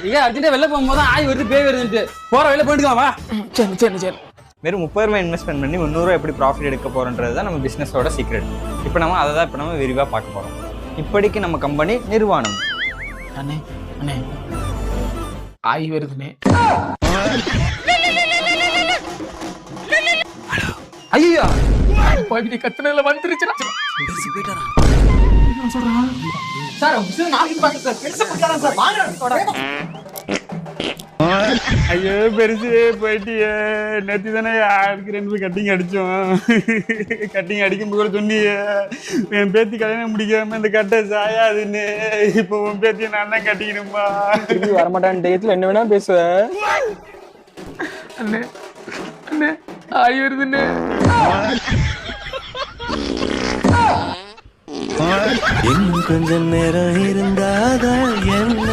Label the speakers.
Speaker 1: நீங்க அர்ஜென்ட்டா வெளில போகும்போது ஆய் வருது பேய் வருதுன்ட்டு போற வெளில போயிட்டு வா. சரி.
Speaker 2: வெறும் 30 ரூபாய் இன்வெஸ்ட்மெண்ட் பண்ணி 300 ரூபாய் எப்படி ப்ராஃபிட் எடுக்க போறோன்றது தான் நம்ம பிஸ்னஸோட சீக்ரெட். இப்போ நம்ம அதை தான் இப்போ நம்ம விரிவாக பார்க்க போகிறோம். இப்படிக்கு நம்ம கம்பெனி நிர்வாணம்.
Speaker 1: அண்ணே ஆய் வருதுண்ணே. ஐயா போய்கிட்டு கத்துனதுல வந்துருச்சுடா. சார் நாளைக்கு பாக்க சார் பெருசா போறான் சார் வாங்க.
Speaker 3: ஐயோ பெருசு போயிட்டியே. நேற்று தானே யாருக்கு 2 பேர் கட்டிங் அடித்தோம். கட்டிங் அடிக்கும்போது கூட சொன்னியே என் பேத்தி கல்யாணம் முடிக்காம இந்த கட்டை சாயாதுன்னு. இப்போ உன் பேத்தியை நான் தான் கட்டிக்கணுமா?
Speaker 1: திரும்பி வரமாட்டான் டயத்துல என்ன வேணா பேசுவேன். அண்ணே ஆய் வருதுண்ணே.
Speaker 4: இன்னும் கொஞ்சம் நேரம் இருந்தாதான் என்ன